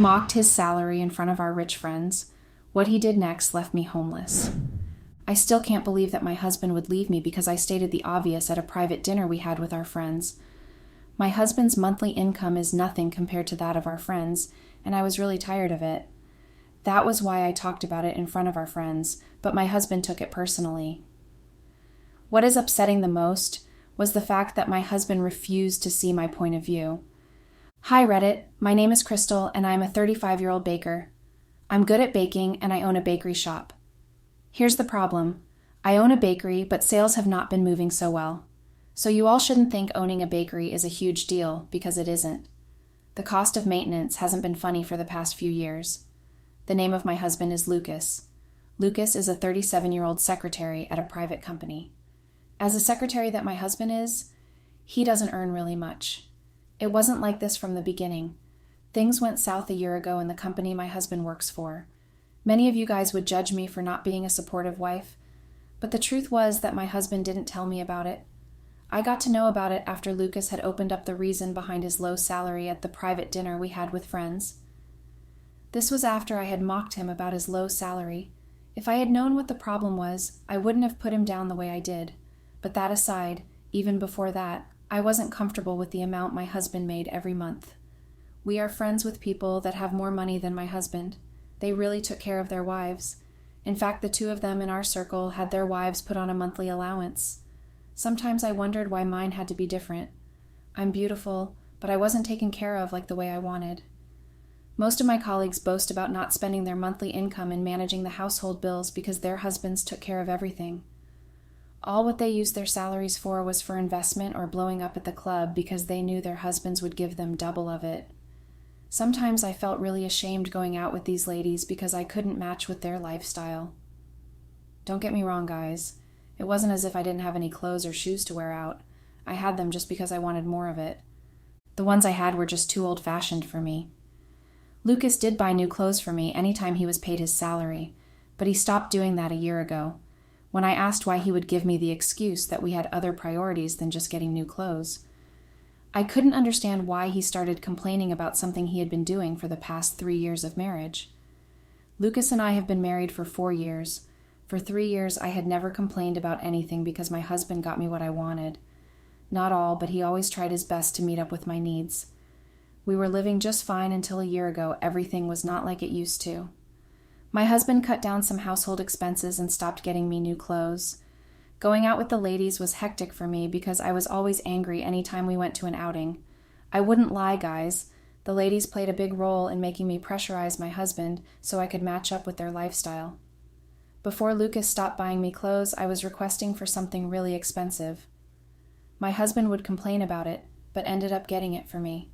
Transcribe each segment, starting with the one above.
mocked his salary in front of our rich friends. What he did next left me homeless. I still can't believe that my husband would leave me because I stated the obvious at a private dinner we had with our friends. My husband's monthly income is nothing compared to that of our friends, and I was really tired of it. That was why I talked about it in front of our friends, but my husband took it personally. What is upsetting the most was the fact that my husband refused to see my point of view. Hi Reddit, my name is Crystal and I'm a 35-year-old baker. I'm good at baking and I own a bakery shop. Here's the problem. I own a bakery, but sales have not been moving so well. So you all shouldn't think owning a bakery is a huge deal, because it isn't. The cost of maintenance hasn't been funny for the past few years. The name of my husband is Lucas. Lucas is a 37-year-old secretary at a private company. As a secretary that my husband is, he doesn't earn really much. It wasn't like this from the beginning. Things went south a year ago in the company my husband works for. Many of you guys would judge me for not being a supportive wife, but the truth was that my husband didn't tell me about it. I got to know about it after Lucas had opened up the reason behind his low salary at the private dinner we had with friends. This was after I had mocked him about his low salary. If I had known what the problem was, I wouldn't have put him down the way I did. But that aside, even before that, I wasn't comfortable with the amount my husband made every month. We are friends with people that have more money than my husband. They really took care of their wives. In fact, the two of them in our circle had their wives put on a monthly allowance. Sometimes I wondered why mine had to be different. I'm beautiful, but I wasn't taken care of like the way I wanted. Most of my colleagues boast about not spending their monthly income in managing the household bills because their husbands took care of everything. All what they used their salaries for was for investment or blowing up at the club because they knew their husbands would give them double of it. Sometimes I felt really ashamed going out with these ladies because I couldn't match with their lifestyle. Don't get me wrong, guys. It wasn't as if I didn't have any clothes or shoes to wear out. I had them just because I wanted more of it. The ones I had were just too old-fashioned for me. Lucas did buy new clothes for me anytime he was paid his salary, but he stopped doing that a year ago. When I asked why, he would give me the excuse that we had other priorities than just getting new clothes. I couldn't understand why he started complaining about something he had been doing for the past 3 years of marriage. Lucas and I have been married for 4 years. For 3 years, I had never complained about anything because my husband got me what I wanted. Not all, but he always tried his best to meet up with my needs. We were living just fine until a year ago everything was not like it used to. My husband cut down some household expenses and stopped getting me new clothes. Going out with the ladies was hectic for me because I was always angry anytime we went to an outing. I wouldn't lie, guys. The ladies played a big role in making me pressurize my husband so I could match up with their lifestyle. Before Lucas stopped buying me clothes, I was requesting for something really expensive. My husband would complain about it, but ended up getting it for me.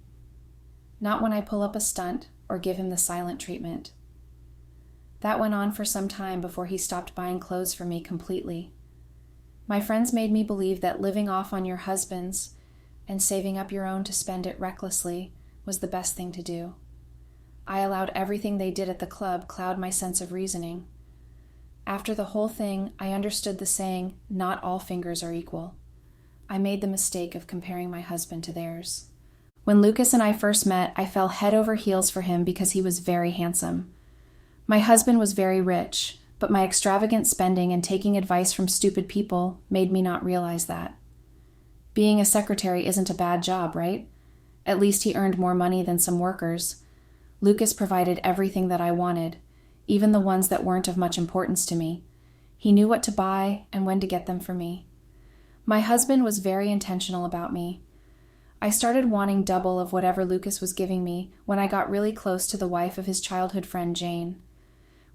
Not when I pull up a stunt or give him the silent treatment. That went on for some time before he stopped buying clothes for me completely. My friends made me believe that living off on your husband's and saving up your own to spend it recklessly was the best thing to do. I allowed everything they did at the club cloud my sense of reasoning. After the whole thing, I understood the saying, "Not all fingers are equal." I made the mistake of comparing my husband to theirs. When Lucas and I first met, I fell head over heels for him because he was very handsome. My husband was very rich, but my extravagant spending and taking advice from stupid people made me not realize that. Being a secretary isn't a bad job, right? At least he earned more money than some workers. Lucas provided everything that I wanted, even the ones that weren't of much importance to me. He knew what to buy and when to get them for me. My husband was very intentional about me. I started wanting double of whatever Lucas was giving me when I got really close to the wife of his childhood friend Jane.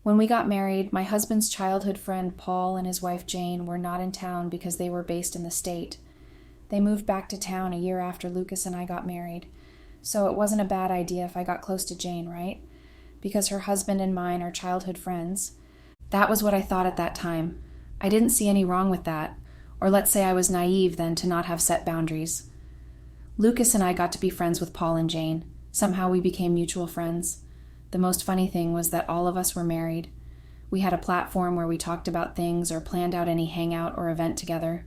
When we got married, my husband's childhood friend Paul and his wife Jane were not in town because they were based in the state. They moved back to town a year after Lucas and I got married, so it wasn't a bad idea if I got close to Jane, right? Because her husband and mine are childhood friends. That was what I thought at that time. I didn't see any wrong with that, or let's say I was naive then to not have set boundaries. Lucas and I got to be friends with Paul and Jane. Somehow we became mutual friends. The most funny thing was that all of us were married. We had a platform where we talked about things or planned out any hangout or event together.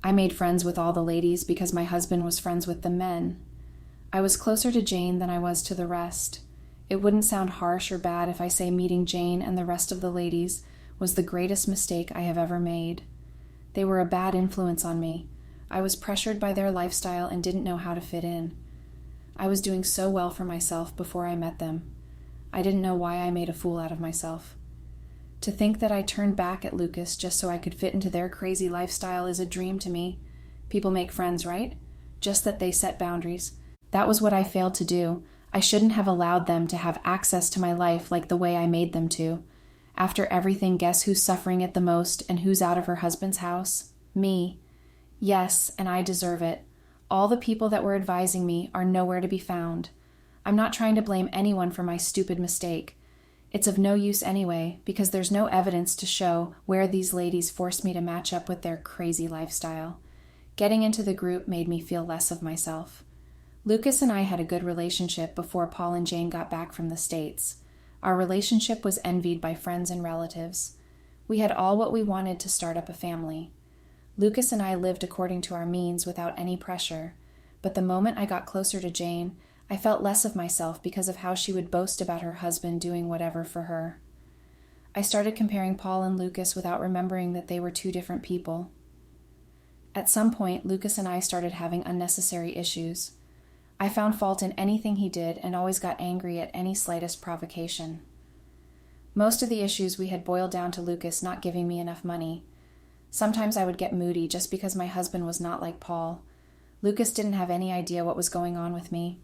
I made friends with all the ladies because my husband was friends with the men. I was closer to Jane than I was to the rest. It wouldn't sound harsh or bad if I say meeting Jane and the rest of the ladies was the greatest mistake I have ever made. They were a bad influence on me. I was pressured by their lifestyle and didn't know how to fit in. I was doing so well for myself before I met them. I didn't know why I made a fool out of myself. To think that I turned back at Lucas just so I could fit into their crazy lifestyle is a dream to me. People make friends, right? Just that they set boundaries. That was what I failed to do. I shouldn't have allowed them to have access to my life like the way I made them to. After everything, guess who's suffering it the most and who's out of her husband's house? Me. Yes, and I deserve it. All the people that were advising me are nowhere to be found. I'm not trying to blame anyone for my stupid mistake. It's of no use anyway, because there's no evidence to show where these ladies forced me to match up with their crazy lifestyle. Getting into the group made me feel less of myself. Lucas and I had a good relationship before Paul and Jane got back from the States. Our relationship was envied by friends and relatives. We had all what we wanted to start up a family. Lucas and I lived according to our means without any pressure, but the moment I got closer to Jane, I felt less of myself because of how she would boast about her husband doing whatever for her. I started comparing Paul and Lucas without remembering that they were two different people. At some point, Lucas and I started having unnecessary issues. I found fault in anything he did and always got angry at any slightest provocation. Most of the issues we had boiled down to Lucas not giving me enough money. Sometimes I would get moody just because my husband was not like Paul. Lucas didn't have any idea what was going on with me.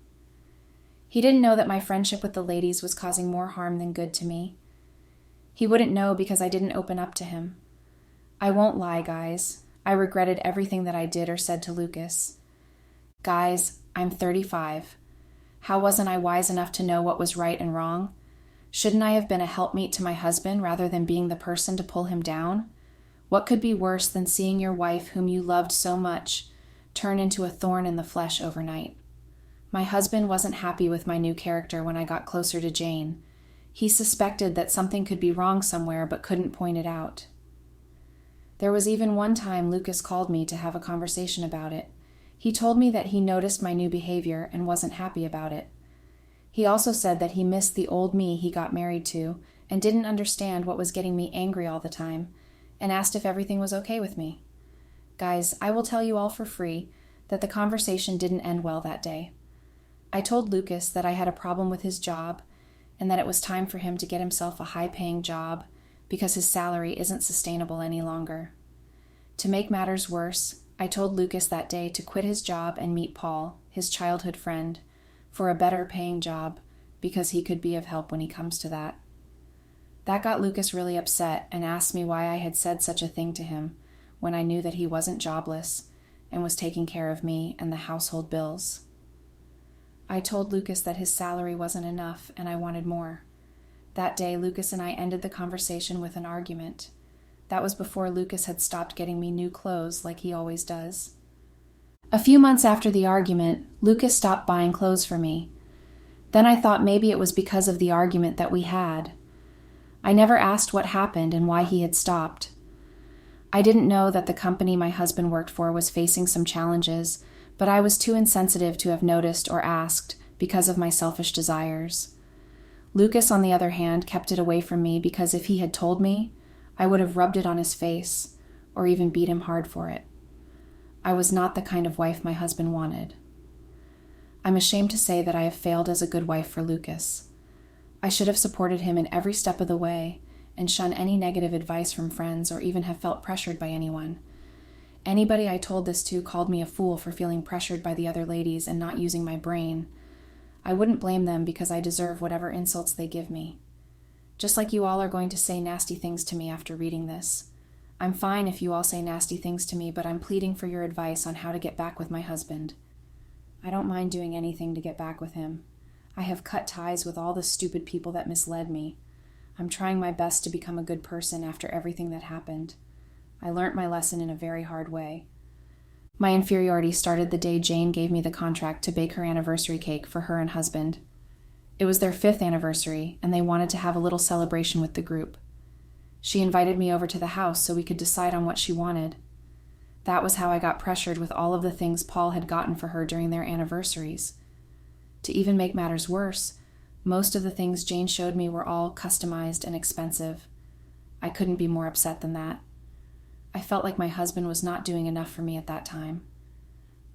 He didn't know that my friendship with the ladies was causing more harm than good to me. He wouldn't know because I didn't open up to him. I won't lie, guys. I regretted everything that I did or said to Lucas. Guys, I'm 35. How wasn't I wise enough to know what was right and wrong? Shouldn't I have been a helpmeet to my husband rather than being the person to pull him down? What could be worse than seeing your wife, whom you loved so much, turn into a thorn in the flesh overnight? My husband wasn't happy with my new character when I got closer to Jane. He suspected that something could be wrong somewhere but couldn't point it out. There was even one time Lucas called me to have a conversation about it. He told me that he noticed my new behavior and wasn't happy about it. He also said that he missed the old me he got married to and didn't understand what was getting me angry all the time, and asked if everything was okay with me. Guys, I will tell you all for free that the conversation didn't end well that day. I told Lucas that I had a problem with his job and that it was time for him to get himself a high-paying job because his salary isn't sustainable any longer. To make matters worse, I told Lucas that day to quit his job and meet Paul, his childhood friend, for a better paying job because he could be of help when he comes to that. That got Lucas really upset and asked me why I had said such a thing to him when I knew that he wasn't jobless and was taking care of me and the household bills. I told Lucas that his salary wasn't enough and I wanted more. That day, Lucas and I ended the conversation with an argument. That was before Lucas had stopped getting me new clothes like he always does. A few months after the argument, Lucas stopped buying clothes for me. Then I thought maybe it was because of the argument that we had. I never asked what happened and why he had stopped. I didn't know that the company my husband worked for was facing some challenges, but I was too insensitive to have noticed or asked because of my selfish desires. Lucas, on the other hand, kept it away from me because if he had told me, I would have rubbed it on his face or even beat him hard for it. I was not the kind of wife my husband wanted. I'm ashamed to say that I have failed as a good wife for Lucas. I should have supported him in every step of the way and shunned any negative advice from friends or even have felt pressured by anyone. Anybody I told this to called me a fool for feeling pressured by the other ladies and not using my brain. I wouldn't blame them because I deserve whatever insults they give me. Just like you all are going to say nasty things to me after reading this. I'm fine if you all say nasty things to me, but I'm pleading for your advice on how to get back with my husband. I don't mind doing anything to get back with him. I have cut ties with all the stupid people that misled me. I'm trying my best to become a good person after everything that happened. I learnt my lesson in a very hard way. My inferiority started the day Jane gave me the contract to bake her anniversary cake for her and husband. It was their 5th anniversary, and they wanted to have a little celebration with the group. She invited me over to the house so we could decide on what she wanted. That was how I got pressured with all of the things Paul had gotten for her during their anniversaries. To even make matters worse, Most of the things Jane showed me were all customized and expensive. I couldn't be more upset than that. I felt like my husband was not doing enough for me at that time.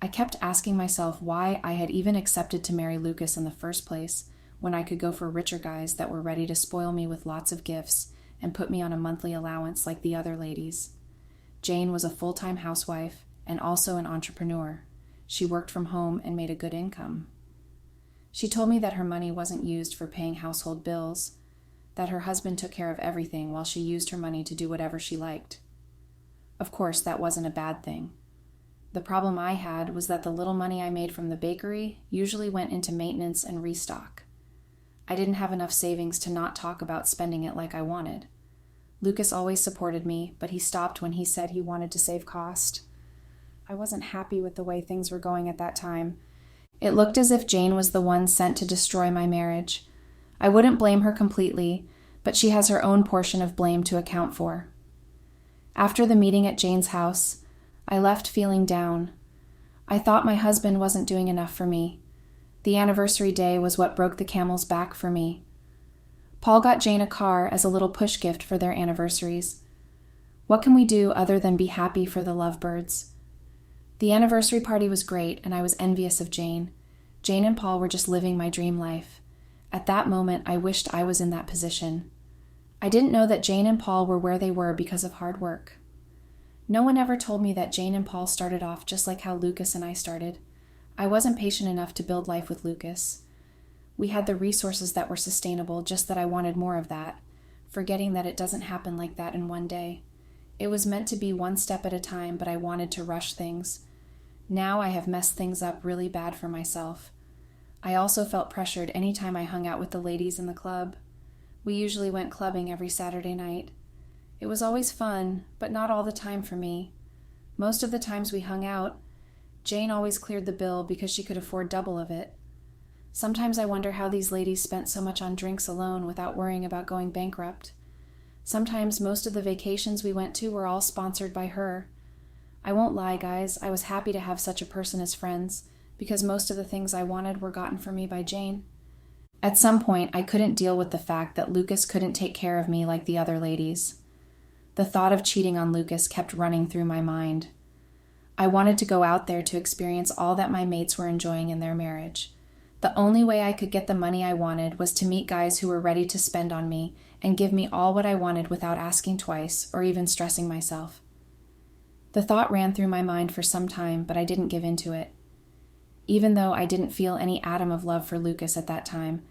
I kept asking myself why I had even accepted to marry Lucas in the first place when I could go for richer guys that were ready to spoil me with lots of gifts and put me on a monthly allowance like the other ladies. Jane was a full-time housewife and also an entrepreneur. She worked from home and made a good income. She told me that her money wasn't used for paying household bills, that her husband took care of everything while she used her money to do whatever she liked. Of course, that wasn't a bad thing. The problem I had was that the little money I made from the bakery usually went into maintenance and restock. I didn't have enough savings to not talk about spending it like I wanted. Lucas always supported me, but he stopped when he said he wanted to save cost. I wasn't happy with the way things were going at that time. It looked as if Jane was the one sent to destroy my marriage. I wouldn't blame her completely, but she has her own portion of blame to account for. After the meeting at Jane's house, I left feeling down. I thought my husband wasn't doing enough for me. The anniversary day was what broke the camel's back for me. Paul got Jane a car as a little push gift for their anniversaries. What can we do other than be happy for the lovebirds? The anniversary party was great, and I was envious of Jane. Jane and Paul were just living my dream life. At that moment, I wished I was in that position. I didn't know that Jane and Paul were where they were because of hard work. No one ever told me that Jane and Paul started off just like how Lucas and I started. I wasn't patient enough to build life with Lucas. We had the resources that were sustainable, just that I wanted more of that, forgetting that it doesn't happen like that in one day. It was meant to be one step at a time, but I wanted to rush things. Now I have messed things up really bad for myself. I also felt pressured any time I hung out with the ladies in the club. We usually went clubbing every Saturday night. It was always fun, but not all the time for me. Most of the times we hung out, Jane always cleared the bill because she could afford double of it. Sometimes I wonder how these ladies spent so much on drinks alone without worrying about going bankrupt. Sometimes most of the vacations we went to were all sponsored by her. I won't lie, guys, I was happy to have such a person as friends, because most of the things I wanted were gotten for me by Jane. At some point, I couldn't deal with the fact that Lucas couldn't take care of me like the other ladies. The thought of cheating on Lucas kept running through my mind. I wanted to go out there to experience all that my mates were enjoying in their marriage. The only way I could get the money I wanted was to meet guys who were ready to spend on me and give me all what I wanted without asking twice or even stressing myself. The thought ran through my mind for some time, but I didn't give in to it. Even though I didn't feel any atom of love for Lucas at that time,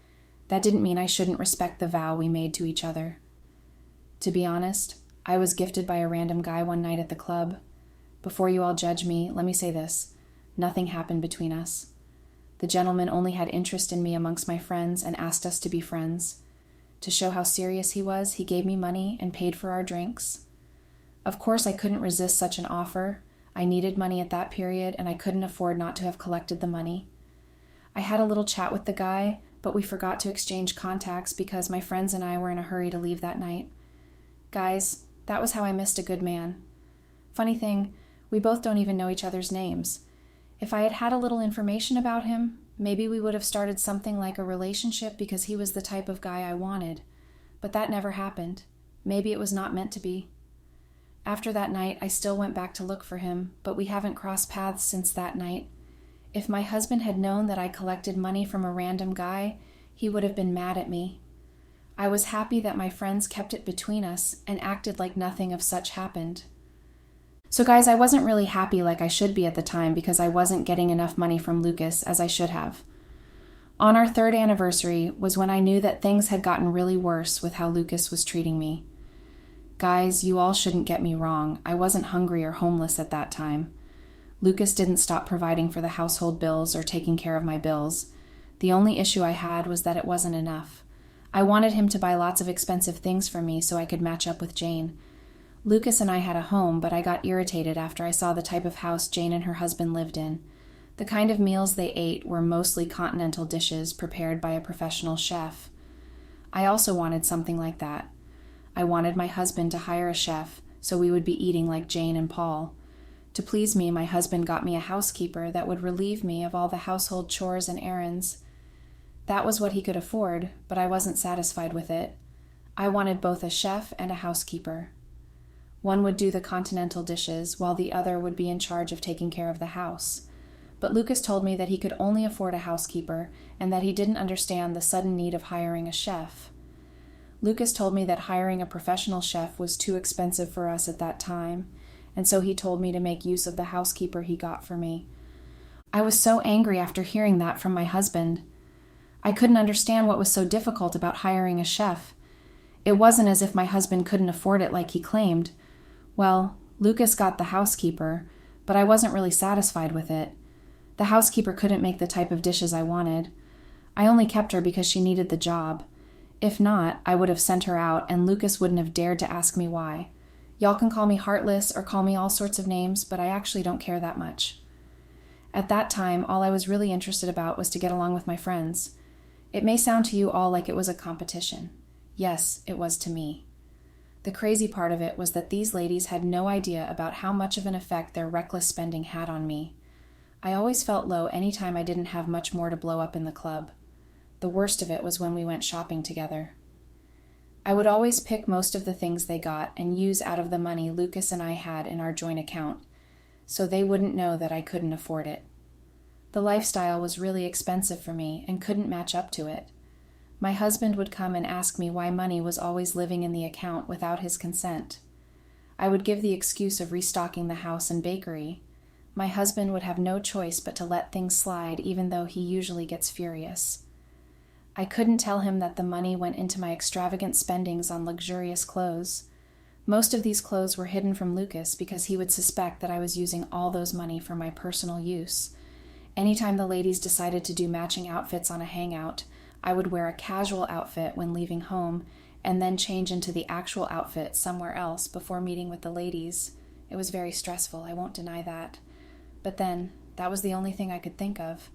that didn't mean I shouldn't respect the vow we made to each other. To be honest, I was gifted by a random guy one night at the club. Before you all judge me, let me say this. Nothing happened between us. The gentleman only had interest in me amongst my friends and asked us to be friends. To show how serious he was, he gave me money and paid for our drinks. Of course, I couldn't resist such an offer. I needed money at that period, and I couldn't afford not to have collected the money. I had a little chat with the guy, but we forgot to exchange contacts because my friends and I were in a hurry to leave that night. Guys, that was how I missed a good man. Funny thing, we both don't even know each other's names. If I had had a little information about him, maybe we would have started something like a relationship because he was the type of guy I wanted. But that never happened. Maybe it was not meant to be. After that night, I still went back to look for him, but we haven't crossed paths since that night. If my husband had known that I collected money from a random guy, he would have been mad at me. I was happy that my friends kept it between us and acted like nothing of such happened. So guys, I wasn't really happy like I should be at the time because I wasn't getting enough money from Lucas as I should have. On our 3rd anniversary was when I knew that things had gotten really worse with how Lucas was treating me. Guys, you all shouldn't get me wrong. I wasn't hungry or homeless at that time. Lucas didn't stop providing for the household bills or taking care of my bills. The only issue I had was that it wasn't enough. I wanted him to buy lots of expensive things for me so I could match up with Jane. Lucas and I had a home, but I got irritated after I saw the type of house Jane and her husband lived in. The kind of meals they ate were mostly continental dishes prepared by a professional chef. I also wanted something like that. I wanted my husband to hire a chef so we would be eating like Jane and Paul. To please me, my husband got me a housekeeper that would relieve me of all the household chores and errands. That was what he could afford, but I wasn't satisfied with it. I wanted both a chef and a housekeeper. One would do the continental dishes, while the other would be in charge of taking care of the house. But Lucas told me that he could only afford a housekeeper and that he didn't understand the sudden need of hiring a chef. Lucas told me that hiring a professional chef was too expensive for us at that time, and so he told me to make use of the housekeeper he got for me. I was so angry after hearing that from my husband. I couldn't understand what was so difficult about hiring a chef. It wasn't as if my husband couldn't afford it like he claimed. Well, Lucas got the housekeeper, but I wasn't really satisfied with it. The housekeeper couldn't make the type of dishes I wanted. I only kept her because she needed the job. If not, I would have sent her out, and Lucas wouldn't have dared to ask me why. Y'all can call me heartless or call me all sorts of names, but I actually don't care that much. At that time, all I was really interested about was to get along with my friends. It may sound to you all like it was a competition. Yes, it was to me. The crazy part of it was that these ladies had no idea about how much of an effect their reckless spending had on me. I always felt low any time I didn't have much more to blow up in the club. The worst of it was when we went shopping together. I would always pick most of the things they got and use out of the money Lucas and I had in our joint account, so they wouldn't know that I couldn't afford it. The lifestyle was really expensive for me and couldn't match up to it. My husband would come and ask me why money was always living in the account without his consent. I would give the excuse of restocking the house and bakery. My husband would have no choice but to let things slide, even though he usually gets furious. I couldn't tell him that the money went into my extravagant spendings on luxurious clothes. Most of these clothes were hidden from Lucas because he would suspect that I was using all those money for my personal use. Anytime the ladies decided to do matching outfits on a hangout, I would wear a casual outfit when leaving home and then change into the actual outfit somewhere else before meeting with the ladies. It was very stressful, I won't deny that. But then, that was the only thing I could think of.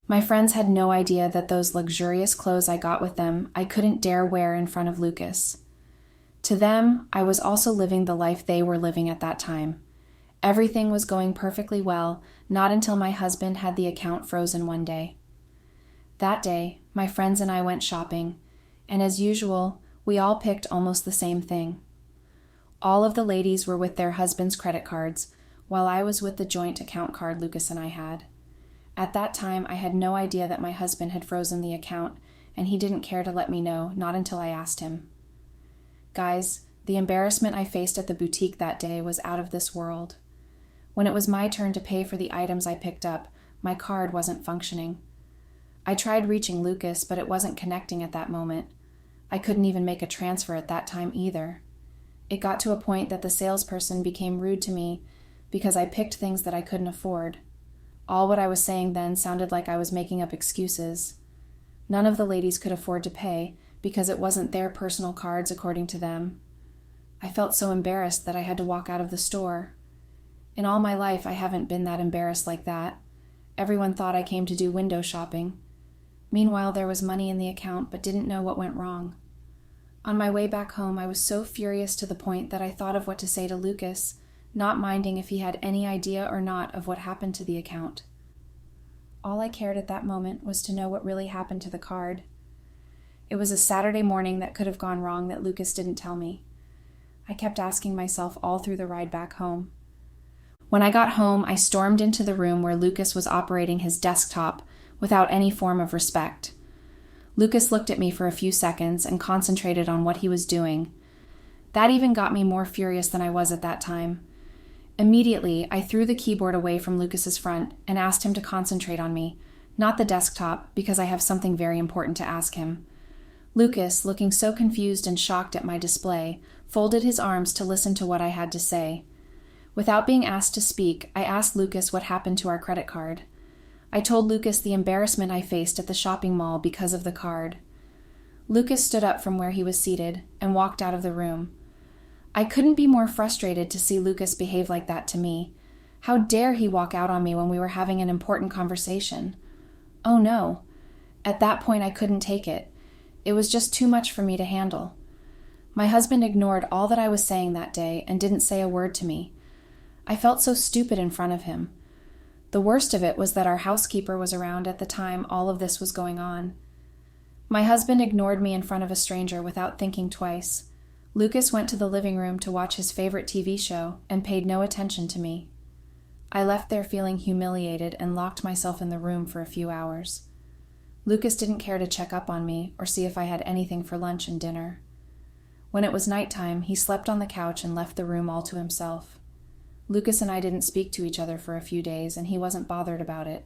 My friends had no idea that those luxurious clothes I got with them I couldn't dare wear in front of Lucas. To them, I was also living the life they were living at that time. Everything was going perfectly well, not until my husband had the account frozen one day. That day, my friends and I went shopping, and as usual, we all picked almost the same thing. All of the ladies were with their husbands' credit cards, while I was with the joint account card Lucas and I had. At that time, I had no idea that my husband had frozen the account, and he didn't care to let me know, not until I asked him. Guys, the embarrassment I faced at the boutique that day was out of this world. When it was my turn to pay for the items I picked up, my card wasn't functioning. I tried reaching Lucas, but it wasn't connecting at that moment. I couldn't even make a transfer at that time either. It got to a point that the salesperson became rude to me because I picked things that I couldn't afford. All what I was saying then sounded like I was making up excuses. None of the ladies could afford to pay because it wasn't their personal cards according to them. I felt so embarrassed that I had to walk out of the store. In all my life, I haven't been that embarrassed like that. Everyone thought I came to do window shopping. Meanwhile, there was money in the account, but didn't know what went wrong. On my way back home, I was so furious to the point that I thought of what to say to Lucas, not minding if he had any idea or not of what happened to the account. All I cared at that moment was to know what really happened to the card. It was a Saturday morning that could have gone wrong that Lucas didn't tell me. I kept asking myself all through the ride back home. When I got home, I stormed into the room where Lucas was operating his desktop without any form of respect. Lucas looked at me for a few seconds and concentrated on what he was doing. That even got me more furious than I was at that time. Immediately, I threw the keyboard away from Lucas's front and asked him to concentrate on me, not the desktop, because I have something very important to ask him. Lucas, looking so confused and shocked at my display, folded his arms to listen to what I had to say. Without being asked to speak, I asked Lucas what happened to our credit card. I told Lucas the embarrassment I faced at the shopping mall because of the card. Lucas stood up from where he was seated and walked out of the room. I couldn't be more frustrated to see Lucas behave like that to me. How dare he walk out on me when we were having an important conversation? Oh no. At that point, I couldn't take it. It was just too much for me to handle. My husband ignored all that I was saying that day and didn't say a word to me. I felt so stupid in front of him. The worst of it was that our housekeeper was around at the time all of this was going on. My husband ignored me in front of a stranger without thinking twice. Lucas went to the living room to watch his favorite TV show and paid no attention to me. I left there feeling humiliated and locked myself in the room for a few hours. Lucas didn't care to check up on me or see if I had anything for lunch and dinner. When it was nighttime, he slept on the couch and left the room all to himself. Lucas and I didn't speak to each other for a few days, and he wasn't bothered about it.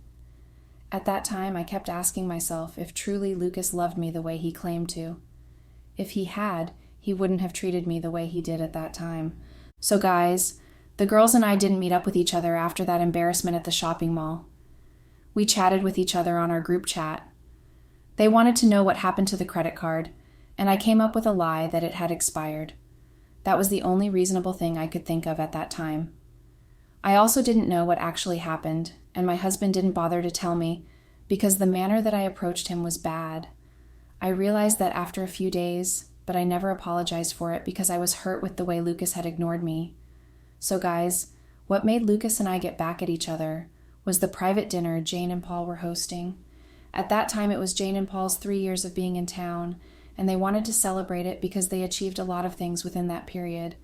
At that time, I kept asking myself if truly Lucas loved me the way he claimed to. If he had, he wouldn't have treated me the way he did at that time. So guys, the girls and I didn't meet up with each other after that embarrassment at the shopping mall. We chatted with each other on our group chat. They wanted to know what happened to the credit card, and I came up with a lie that it had expired. That was the only reasonable thing I could think of at that time. I also didn't know what actually happened, and my husband didn't bother to tell me because the manner that I approached him was bad. I realized that after a few days, but I never apologized for it because I was hurt with the way Lucas had ignored me. So guys, what made Lucas and I get back at each other was the private dinner Jane and Paul were hosting. At that time, it was Jane and Paul's 3 years of being in town, and they wanted to celebrate it because they achieved a lot of things within that period.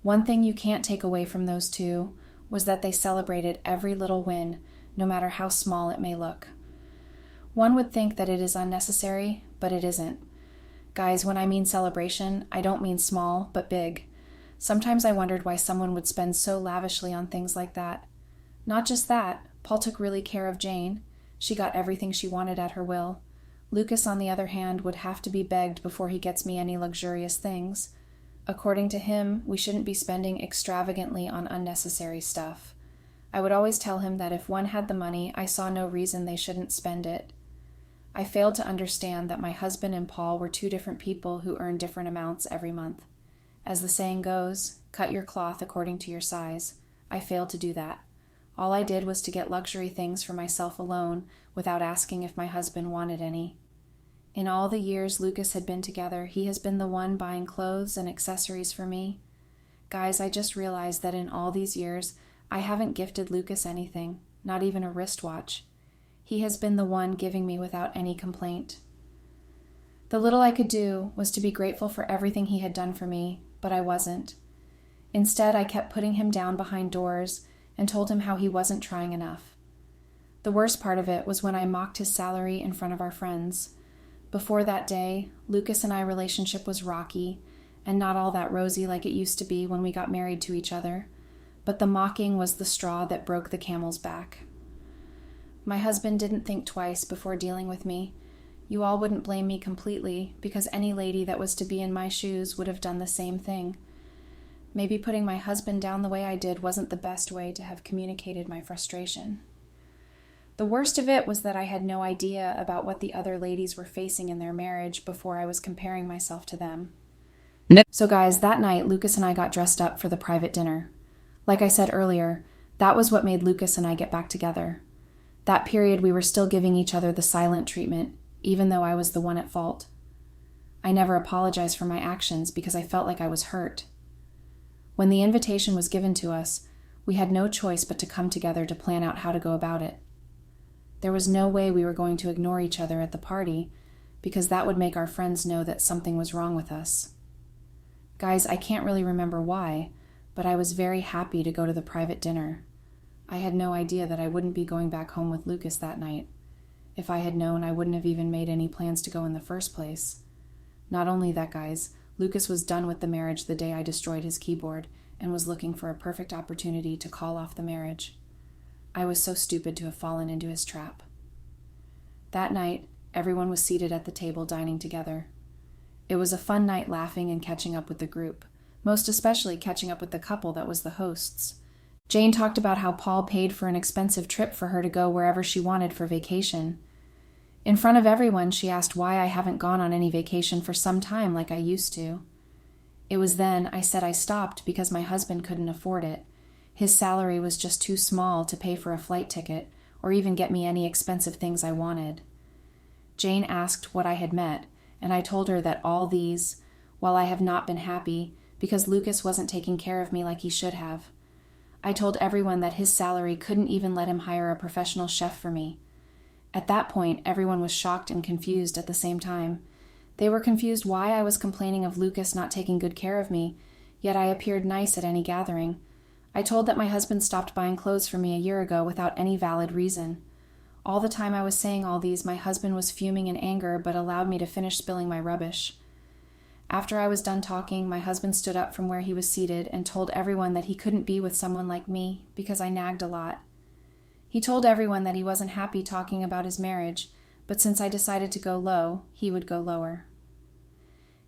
One thing you can't take away from those two was that they celebrated every little win, no matter how small it may look. One would think that it is unnecessary, but it isn't. Guys, when I mean celebration, I don't mean small, but big. Sometimes I wondered why someone would spend so lavishly on things like that. Not just that, Paul took really care of Jane. She got everything she wanted at her will. Lucas, on the other hand, would have to be begged before he gets me any luxurious things. According to him, we shouldn't be spending extravagantly on unnecessary stuff. I would always tell him that if one had the money, I saw no reason they shouldn't spend it. I failed to understand that my husband and Paul were two different people who earned different amounts every month. As the saying goes, cut your cloth according to your size. I failed to do that. All I did was to get luxury things for myself alone without asking if my husband wanted any. In all the years Lucas had been together, he has been the one buying clothes and accessories for me. Guys, I just realized that in all these years, I haven't gifted Lucas anything, not even a wristwatch. He has been the one giving me without any complaint. The little I could do was to be grateful for everything he had done for me, but I wasn't. Instead, I kept putting him down behind doors and told him how he wasn't trying enough. The worst part of it was when I mocked his salary in front of our friends. Before that day, Lucas and I's relationship was rocky and not all that rosy like it used to be when we got married to each other, but the mocking was the straw that broke the camel's back. My husband didn't think twice before dealing with me. You all wouldn't blame me completely because any lady that was to be in my shoes would have done the same thing. Maybe putting my husband down the way I did wasn't the best way to have communicated my frustration. The worst of it was that I had no idea about what the other ladies were facing in their marriage before I was comparing myself to them. So guys, that night, Lucas and I got dressed up for the private dinner. Like I said earlier, that was what made Lucas and I get back together. That period, we were still giving each other the silent treatment, even though I was the one at fault. I never apologized for my actions because I felt like I was hurt. When the invitation was given to us, we had no choice but to come together to plan out how to go about it. There was no way we were going to ignore each other at the party because that would make our friends know that something was wrong with us. Guys, I can't really remember why, but I was very happy to go to the private dinner. I had no idea that I wouldn't be going back home with Lucas that night. If I had known, I wouldn't have even made any plans to go in the first place. Not only that, guys, Lucas was done with the marriage the day I destroyed his keyboard and was looking for a perfect opportunity to call off the marriage. I was so stupid to have fallen into his trap. That night, everyone was seated at the table dining together. It was a fun night laughing and catching up with the group, most especially catching up with the couple that was the hosts. Jane talked about how Paul paid for an expensive trip for her to go wherever she wanted for vacation. In front of everyone, she asked why I haven't gone on any vacation for some time like I used to. It was then I said I stopped because my husband couldn't afford it. His salary was just too small to pay for a flight ticket or even get me any expensive things I wanted. Jane asked what I had met, and I told her that all these, while I have not been happy because Lucas wasn't taking care of me like he should have. I told everyone that his salary couldn't even let him hire a professional chef for me. At that point, everyone was shocked and confused at the same time. They were confused why I was complaining of Lucas not taking good care of me, yet I appeared nice at any gathering. I told that my husband stopped buying clothes for me a year ago without any valid reason. All the time I was saying all these, my husband was fuming in anger but allowed me to finish spilling my rubbish. After I was done talking, my husband stood up from where he was seated and told everyone that he couldn't be with someone like me because I nagged a lot. He told everyone that he wasn't happy talking about his marriage, but since I decided to go low, he would go lower.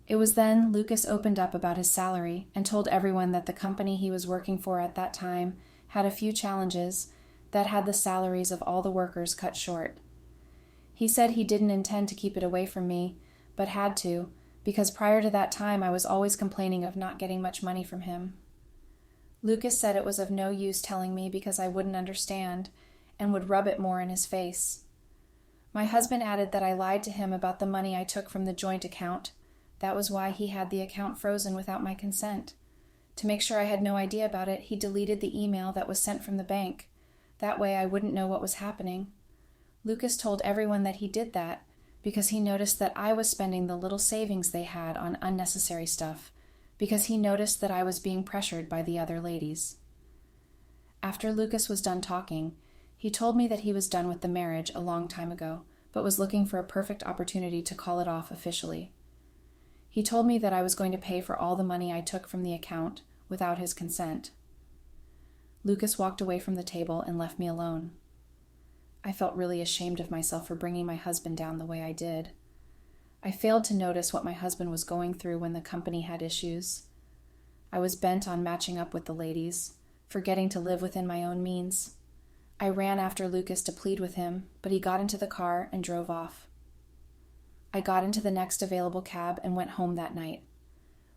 It was then Lucas opened up about his salary and told everyone that the company he was working for at that time had a few challenges that had the salaries of all the workers cut short. He said he didn't intend to keep it away from me, but had to, because prior to that time I was always complaining of not getting much money from him. Lucas said it was of no use telling me because I wouldn't understand and would rub it more in his face. My husband added that I lied to him about the money I took from the joint account. That was why he had the account frozen without my consent. To make sure I had no idea about it, he deleted the email that was sent from the bank. That way I wouldn't know what was happening. Lucas told everyone that he did that because he noticed that I was spending the little savings they had on unnecessary stuff, because he noticed that I was being pressured by the other ladies. After Lucas was done talking, he told me that he was done with the marriage a long time ago, but was looking for a perfect opportunity to call it off officially. He told me that I was going to pay for all the money I took from the account without his consent. Lucas walked away from the table and left me alone. I felt really ashamed of myself for bringing my husband down the way I did. I failed to notice what my husband was going through when the company had issues. I was bent on matching up with the ladies, forgetting to live within my own means. I ran after Lucas to plead with him, but he got into the car and drove off. I got into the next available cab and went home that night.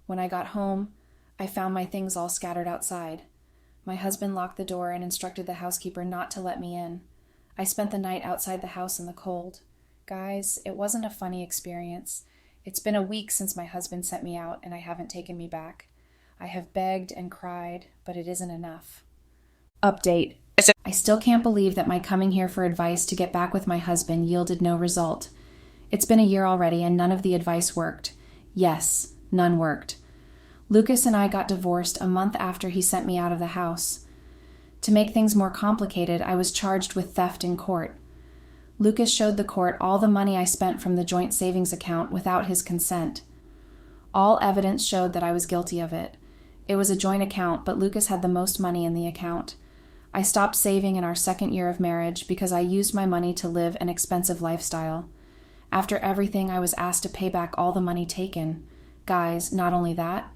When I got home, I found my things all scattered outside. My husband locked the door and instructed the housekeeper not to let me in. I spent the night outside the house in the cold. Guys, it wasn't a funny experience. It's been a week since my husband sent me out and I haven't taken me back. I have begged and cried, but it isn't enough. Update. I still can't believe that my coming here for advice to get back with my husband yielded no result. It's been a year already and none of the advice worked. Yes, none worked. Lucas and I got divorced a month after he sent me out of the house. To make things more complicated, I was charged with theft in court. Lucas showed the court all the money I spent from the joint savings account without his consent. All evidence showed that I was guilty of it. It was a joint account, but Lucas had the most money in the account. I stopped saving in our second year of marriage because I used my money to live an expensive lifestyle. After everything, I was asked to pay back all the money taken. Guys, not only that,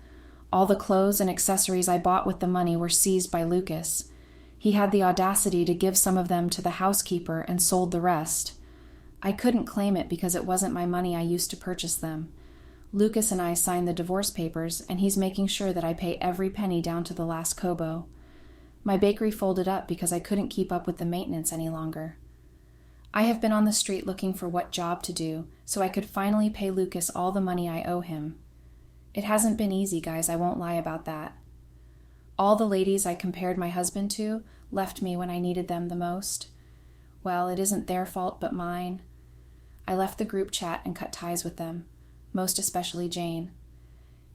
all the clothes and accessories I bought with the money were seized by Lucas. He had the audacity to give some of them to the housekeeper and sold the rest. I couldn't claim it because it wasn't my money I used to purchase them. Lucas and I signed the divorce papers, and he's making sure that I pay every penny down to the last kobo. My bakery folded up because I couldn't keep up with the maintenance any longer. I have been on the street looking for what job to do so I could finally pay Lucas all the money I owe him. It hasn't been easy, guys, I won't lie about that. All the ladies I compared my husband to left me when I needed them the most. Well, it isn't their fault but mine. I left the group chat and cut ties with them, most especially Jane.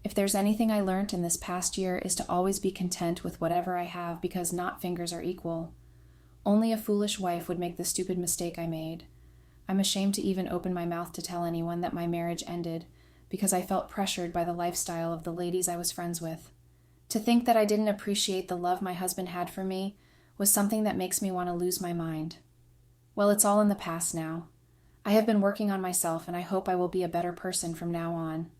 If there's anything I learned in this past year is to always be content with whatever I have because not fingers are equal. Only a foolish wife would make the stupid mistake I made. I'm ashamed to even open my mouth to tell anyone that my marriage ended because I felt pressured by the lifestyle of the ladies I was friends with. To think that I didn't appreciate the love my husband had for me was something that makes me want to lose my mind. Well, it's all in the past now. I have been working on myself and I hope I will be a better person from now on.